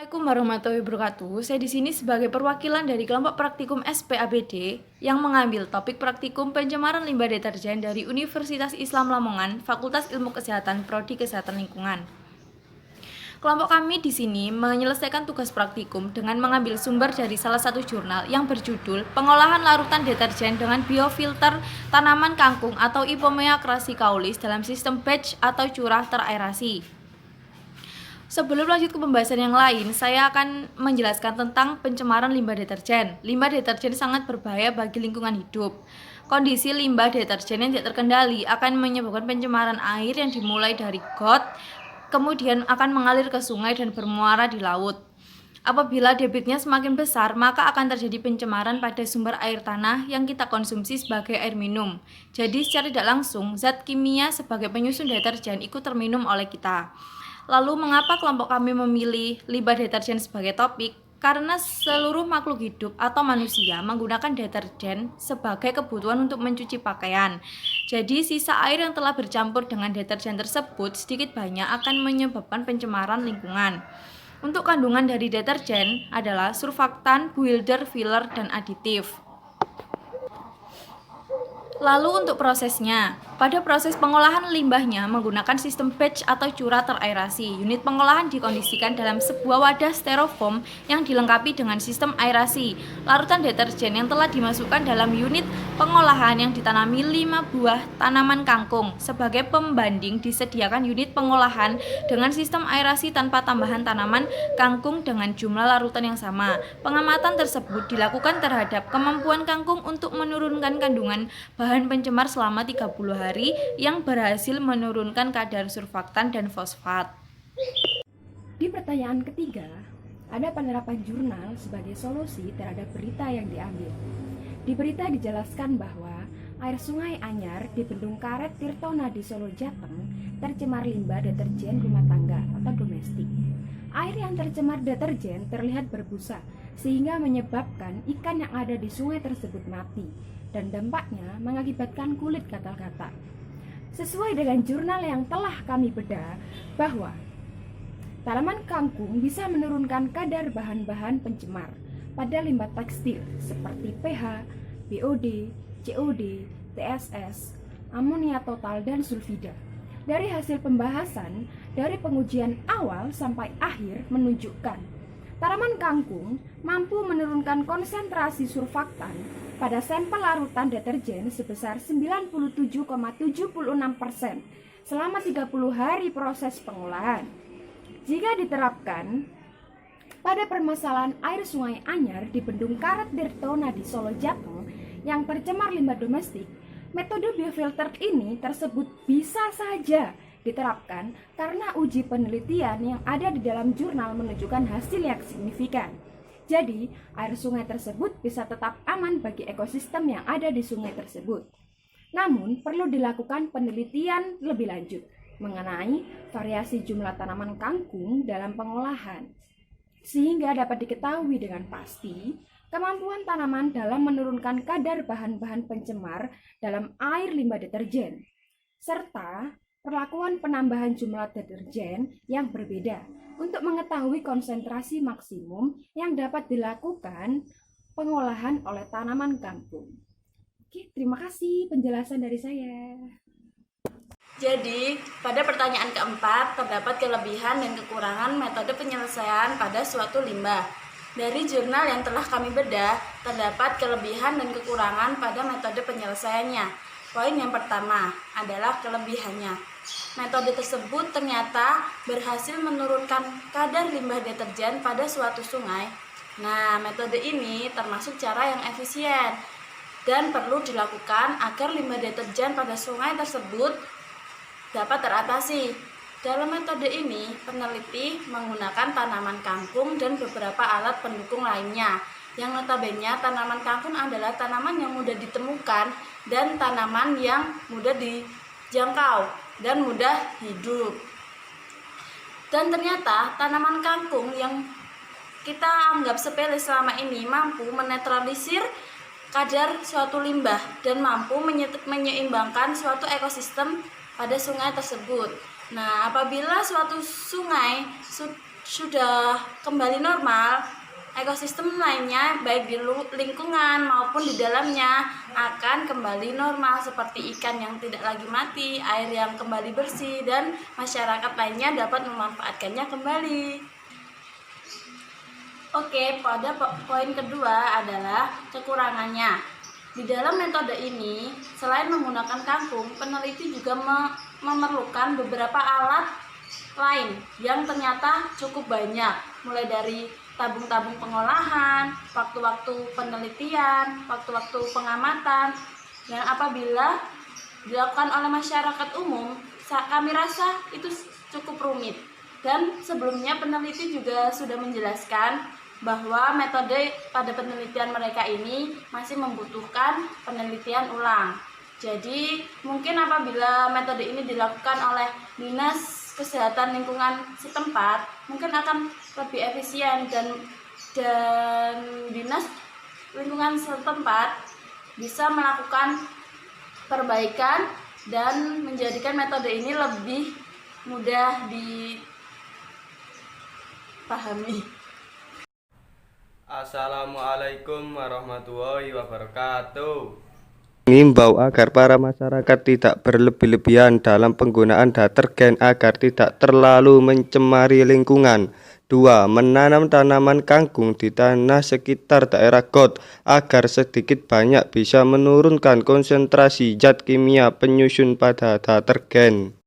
Assalamualaikum warahmatullahi wabarakatuh. Saya di sini sebagai perwakilan dari kelompok praktikum SPABD yang mengambil topik praktikum pencemaran limbah deterjen dari Universitas Islam Lamongan, Fakultas Ilmu Kesehatan, Prodi Kesehatan Lingkungan. Kelompok kami di sini menyelesaikan tugas praktikum dengan mengambil sumber dari salah satu jurnal yang berjudul Pengolahan Larutan Deterjen dengan Biofilter Tanaman Kangkung atau Ipomea crassicaulis dalam sistem batch atau curah teraerasi. Sebelum lanjut ke pembahasan yang lain, saya akan menjelaskan tentang pencemaran limbah deterjen. Limbah deterjen sangat berbahaya bagi lingkungan hidup. Kondisi limbah deterjen yang tidak terkendali akan menyebabkan pencemaran air yang dimulai dari got, kemudian akan mengalir ke sungai dan bermuara di laut. Apabila debitnya semakin besar, maka akan terjadi pencemaran pada sumber air tanah yang kita konsumsi sebagai air minum. Jadi secara tidak langsung, zat kimia sebagai penyusun deterjen ikut terminum oleh kita. Lalu mengapa kelompok kami memilih limbah deterjen sebagai topik? Karena seluruh makhluk hidup atau manusia menggunakan deterjen sebagai kebutuhan untuk mencuci pakaian. Jadi sisa air yang telah bercampur dengan deterjen tersebut sedikit banyak akan menyebabkan pencemaran lingkungan. Untuk kandungan dari deterjen adalah surfaktan, builder, filler, dan aditif. Lalu untuk prosesnya, pada proses pengolahan limbahnya menggunakan sistem batch atau curah teraerasi. Unit pengolahan dikondisikan dalam sebuah wadah styrofoam yang dilengkapi dengan sistem aerasi. Larutan deterjen yang telah dimasukkan dalam unit pengolahan yang ditanami 5 buah tanaman kangkung. Sebagai pembanding disediakan unit pengolahan dengan sistem aerasi tanpa tambahan tanaman kangkung dengan jumlah larutan yang sama. Pengamatan tersebut dilakukan terhadap kemampuan kangkung untuk menurunkan kandungan bahan pencemar selama 30 hari yang berhasil menurunkan kadar surfaktan dan fosfat. Di pertanyaan ketiga, ada penerapan jurnal sebagai solusi terhadap berita yang diambil. Di berita dijelaskan bahwa air sungai Anyar di Bendung Karet Tirtonadi Solo Jateng tercemar limbah deterjen rumah tangga atau domestik. Air yang tercemar deterjen terlihat berbusa sehingga menyebabkan ikan yang ada di sungai tersebut mati dan dampaknya mengakibatkan kulit gatal-gatal. Sesuai dengan jurnal yang telah kami bedah bahwa tanaman kangkung bisa menurunkan kadar bahan-bahan pencemar pada limbah tekstil seperti PH, BOD, COD, TSS, amonia total, dan sulfida. Dari hasil pembahasan dari pengujian awal sampai akhir menunjukkan tanaman kangkung mampu menurunkan konsentrasi surfaktan pada sampel larutan deterjen sebesar 97,76% selama 30 hari proses pengolahan. Jika diterapkan pada permasalahan air sungai Anyar di Bendung Karet Tirtonadi Solo Jateng yang tercemar limbah domestik, metode biofilter ini tersebut bisa saja diterapkan karena uji penelitian yang ada di dalam jurnal menunjukkan hasil yang signifikan. Jadi, air sungai tersebut bisa tetap aman bagi ekosistem yang ada di sungai tersebut. Namun, perlu dilakukan penelitian lebih lanjut mengenai variasi jumlah tanaman kangkung dalam pengolahan, sehingga dapat diketahui dengan pasti kemampuan tanaman dalam menurunkan kadar bahan-bahan pencemar dalam air limbah deterjen, serta perlakuan penambahan jumlah deterjen yang berbeda untuk mengetahui konsentrasi maksimum yang dapat dilakukan pengolahan oleh tanaman kangkung. Oke, terima kasih penjelasan dari saya. Jadi, pada pertanyaan keempat, terdapat kelebihan dan kekurangan metode penyelesaian pada suatu limbah. Dari jurnal yang telah kami bedah, terdapat kelebihan dan kekurangan pada metode penyelesaiannya. Poin yang pertama adalah kelebihannya. Metode tersebut ternyata berhasil menurunkan kadar limbah deterjen pada suatu sungai. Nah, metode ini termasuk cara yang efisien dan perlu dilakukan agar limbah deterjen pada sungai tersebut dapat teratasi. Dalam metode ini, peneliti menggunakan tanaman kangkung dan beberapa alat pendukung lainnya. Yang notabene tanaman kangkung adalah tanaman yang mudah ditemukan dan tanaman yang mudah dijangkau dan mudah hidup. Dan ternyata tanaman kangkung yang kita anggap sepele selama ini mampu menetralisir kadar suatu limbah dan mampu menyeimbangkan suatu ekosistem pada sungai tersebut. Nah, apabila suatu sungai sudah kembali normal, ekosistem lainnya baik di lingkungan maupun di dalamnya akan kembali normal seperti ikan yang tidak lagi mati, air yang kembali bersih, dan masyarakat lainnya dapat memanfaatkannya kembali. Oke, pada poin kedua adalah kekurangannya. Di dalam metode ini, selain menggunakan kangkung, peneliti juga memerlukan beberapa alat lain yang ternyata cukup banyak, mulai dari tabung-tabung pengolahan, waktu-waktu penelitian, waktu-waktu pengamatan, yang apabila dilakukan oleh masyarakat umum, kami rasa itu cukup rumit. Dan sebelumnya peneliti juga sudah menjelaskan bahwa metode pada penelitian mereka ini masih membutuhkan penelitian ulang. Jadi mungkin apabila metode ini dilakukan oleh Dinas Kesehatan Lingkungan setempat, mungkin akan lebih efisien dan Dinas Lingkungan setempat bisa melakukan perbaikan dan menjadikan metode ini lebih mudah dipahami. Assalamualaikum warahmatullahi wabarakatuh. Mengimbau agar para masyarakat tidak berlebih-lebihan dalam penggunaan detergen agar tidak terlalu mencemari lingkungan. 2. Menanam tanaman kangkung di tanah sekitar daerah got agar sedikit banyak bisa menurunkan konsentrasi zat kimia penyusun pada detergen.